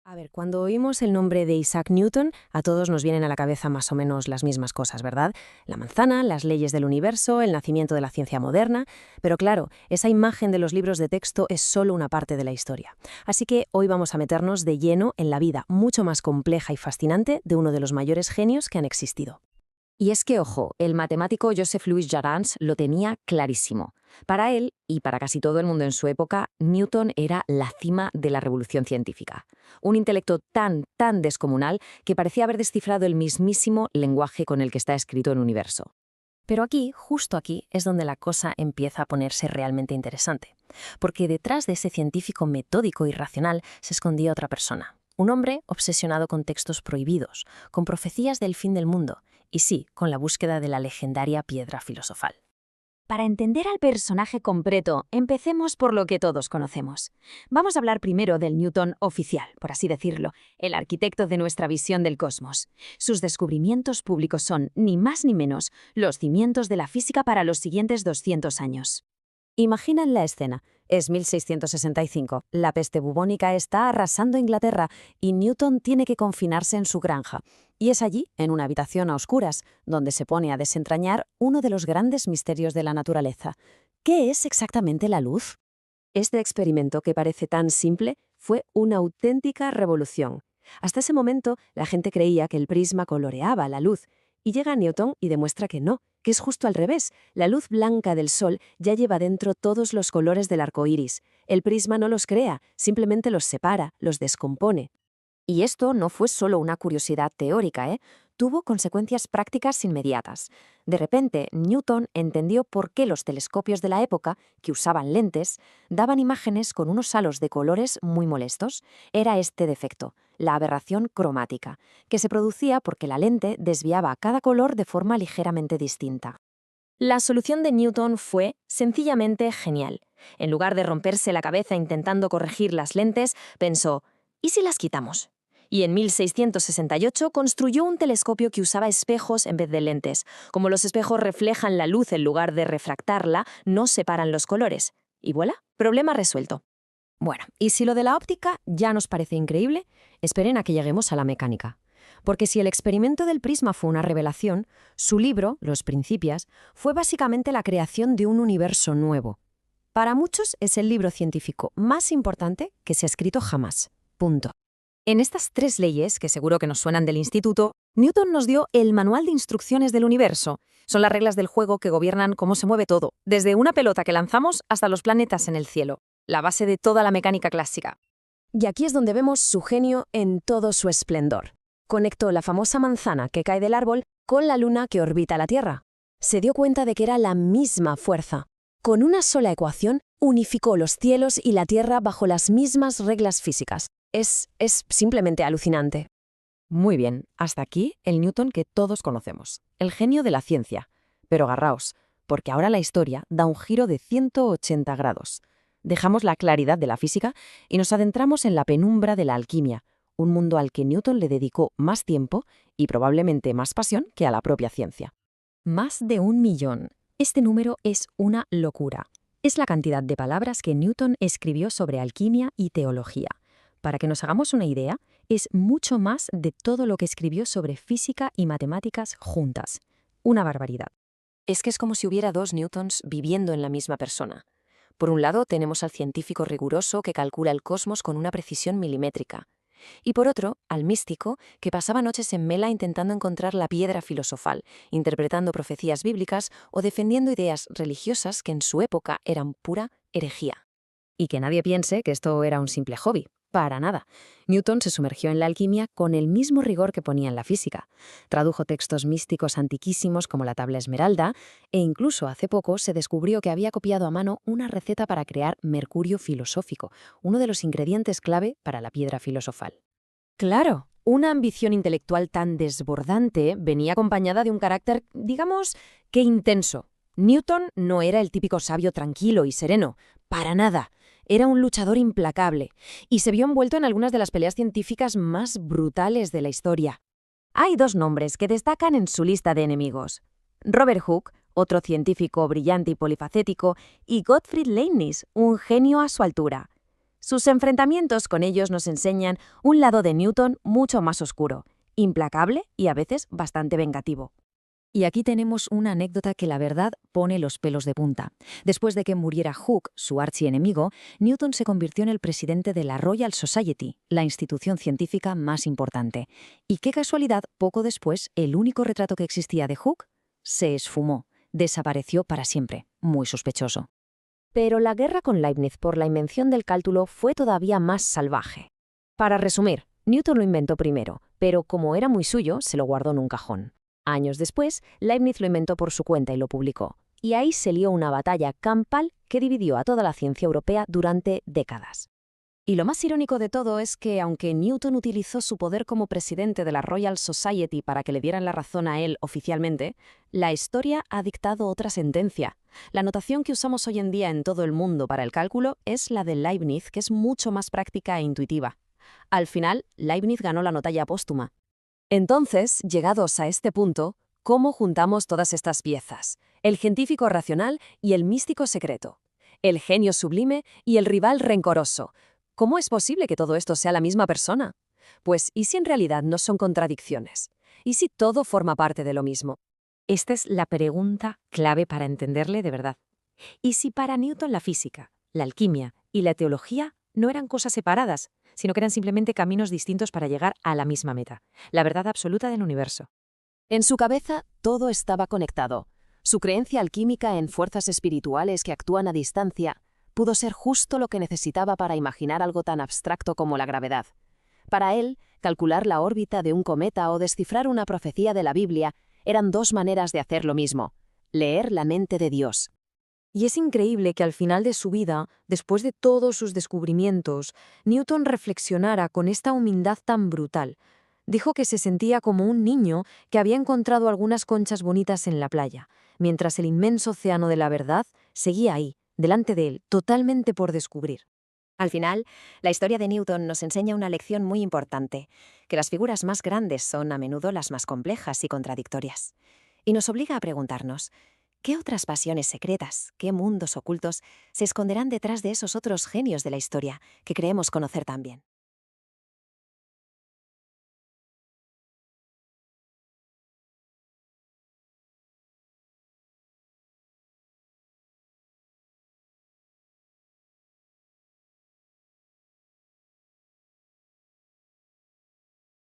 A ver, cuando oímos el nombre de Isaac Newton, a todos nos vienen a la cabeza más o menos las mismas cosas, ¿verdad? La manzana, las leyes del universo, el nacimiento de la ciencia moderna. Pero claro, esa imagen de los libros de texto es solo una parte de la historia. Así que hoy vamos a meternos de lleno en la vida mucho más compleja y fascinante de uno de los mayores genios que han existido. Y es que, ojo, el matemático Joseph Louis Jarans lo tenía clarísimo. Para él, y para casi todo el mundo en su época, Newton era la cima de la revolución científica. Un intelecto tan descomunal que parecía haber descifrado el mismísimo lenguaje con el que está escrito el universo. Pero aquí, justo aquí, es donde la cosa empieza a ponerse realmente interesante. Porque detrás de ese científico metódico y racional se escondía otra persona. Un hombre obsesionado con textos prohibidos, con profecías del fin del mundo, y sí, con la búsqueda de la legendaria piedra filosofal. Para entender al personaje completo, empecemos por lo que todos conocemos. Vamos a hablar primero del Newton oficial, por así decirlo, el arquitecto de nuestra visión del cosmos. Sus descubrimientos públicos son, ni más ni menos, los cimientos de la física para los siguientes 200 años. Imaginan la escena. Es 1665. La peste bubónica está arrasando Inglaterra y Newton tiene que confinarse en su granja. Y es allí, en una habitación a oscuras, donde se pone a desentrañar uno de los grandes misterios de la naturaleza. ¿Qué es exactamente la luz? Este experimento, que parece tan simple, fue una auténtica revolución. Hasta ese momento, la gente creía que el prisma coloreaba la luz, y llega Newton y demuestra que no, que es justo al revés. La luz blanca del sol ya lleva dentro todos los colores del arco iris. El prisma no los crea, simplemente los separa, los descompone. Y esto no fue solo una curiosidad teórica, tuvo consecuencias prácticas inmediatas. De repente, Newton entendió por qué los telescopios de la época, que usaban lentes, daban imágenes con unos halos de colores muy molestos. Era este defecto, la aberración cromática, que se producía porque la lente desviaba cada color de forma ligeramente distinta. La solución de Newton fue sencillamente genial. En lugar de romperse la cabeza intentando corregir las lentes, pensó, ¿y si las quitamos? Y en 1668 construyó un telescopio que usaba espejos en vez de lentes. Como los espejos reflejan la luz en lugar de refractarla, no separan los colores. Y voilà, problema resuelto. Bueno, y si lo de la óptica ya nos parece increíble, esperen a que lleguemos a la mecánica. Porque si el experimento del prisma fue una revelación, su libro, Los Principias, fue básicamente la creación de un universo nuevo. Para muchos es el libro científico más importante que se ha escrito jamás. Punto. En estas 3 leyes, que seguro que nos suenan del instituto, Newton nos dio el manual de instrucciones del universo. Son las reglas del juego que gobiernan cómo se mueve todo, desde una pelota que lanzamos hasta los planetas en el cielo, la base de toda la mecánica clásica. Y aquí es donde vemos su genio en todo su esplendor. Conectó la famosa manzana que cae del árbol con la luna que orbita la Tierra. Se dio cuenta de que era la misma fuerza. Con una sola ecuación, unificó los cielos y la Tierra bajo las mismas reglas físicas. Es simplemente alucinante. Muy bien, hasta aquí el Newton que todos conocemos, el genio de la ciencia. Pero agarraos, porque ahora la historia da un giro de 180 grados. Dejamos la claridad de la física y nos adentramos en la penumbra de la alquimia, un mundo al que Newton le dedicó más tiempo y probablemente más pasión que a la propia ciencia. Más de 1 millón. Este número es una locura. Es la cantidad de palabras que Newton escribió sobre alquimia y teología. Para que nos hagamos una idea, es mucho más de todo lo que escribió sobre física y matemáticas juntas. Una barbaridad. Es que es como si hubiera 2 Newtons viviendo en la misma persona. Por un lado, tenemos al científico riguroso que calcula el cosmos con una precisión milimétrica. Y por otro, al místico que pasaba noches en Mela intentando encontrar la piedra filosofal, interpretando profecías bíblicas o defendiendo ideas religiosas que en su época eran pura herejía. Y que nadie piense que esto era un simple hobby. Para nada. Newton se sumergió en la alquimia con el mismo rigor que ponía en la física. Tradujo textos místicos antiquísimos como la tabla esmeralda e incluso hace poco se descubrió que había copiado a mano una receta para crear mercurio filosófico, uno de los ingredientes clave para la piedra filosofal. Claro, una ambición intelectual tan desbordante venía acompañada de un carácter, digamos, que intenso. Newton no era el típico sabio tranquilo y sereno, para nada. Era un luchador implacable y se vio envuelto en algunas de las peleas científicas más brutales de la historia. Hay 2 nombres que destacan en su lista de enemigos. Robert Hooke, otro científico brillante y polifacético, y Gottfried Leibniz, un genio a su altura. Sus enfrentamientos con ellos nos enseñan un lado de Newton mucho más oscuro, implacable y a veces bastante vengativo. Y aquí tenemos una anécdota que la verdad pone los pelos de punta. Después de que muriera Hooke, su archienemigo, Newton se convirtió en el presidente de la Royal Society, la institución científica más importante. Y qué casualidad, poco después, el único retrato que existía de Hooke se esfumó, desapareció para siempre. Muy sospechoso. Pero la guerra con Leibniz por la invención del cálculo fue todavía más salvaje. Para resumir, Newton lo inventó primero, pero como era muy suyo, se lo guardó en un cajón. Años después, Leibniz lo inventó por su cuenta y lo publicó. Y ahí se lió una batalla campal que dividió a toda la ciencia europea durante décadas. Y lo más irónico de todo es que, aunque Newton utilizó su poder como presidente de la Royal Society para que le dieran la razón a él oficialmente, la historia ha dictado otra sentencia. La notación que usamos hoy en día en todo el mundo para el cálculo es la de Leibniz, que es mucho más práctica e intuitiva. Al final, Leibniz ganó la notalla póstuma. Entonces, llegados a este punto, ¿cómo juntamos todas estas piezas? El científico racional y el místico secreto. El genio sublime y el rival rencoroso. ¿Cómo es posible que todo esto sea la misma persona? Pues, ¿y si en realidad no son contradicciones? ¿Y si todo forma parte de lo mismo? Esta es la pregunta clave para entenderle de verdad. ¿Y si para Newton la física, la alquimia y la teología no eran cosas separadas, sino que eran simplemente caminos distintos para llegar a la misma meta, la verdad absoluta del universo? En su cabeza todo estaba conectado. Su creencia alquímica en fuerzas espirituales que actúan a distancia pudo ser justo lo que necesitaba para imaginar algo tan abstracto como la gravedad. Para él, calcular la órbita de un cometa o descifrar una profecía de la Biblia eran dos maneras de hacer lo mismo: leer la mente de Dios. Y es increíble que al final de su vida, después de todos sus descubrimientos, Newton reflexionara con esta humildad tan brutal. Dijo que se sentía como un niño que había encontrado algunas conchas bonitas en la playa, mientras el inmenso océano de la verdad seguía ahí, delante de él, totalmente por descubrir. Al final, la historia de Newton nos enseña una lección muy importante, que las figuras más grandes son a menudo las más complejas y contradictorias. Y nos obliga a preguntarnos, ¿qué otras pasiones secretas, qué mundos ocultos se esconderán detrás de esos otros genios de la historia que creemos conocer tan bien?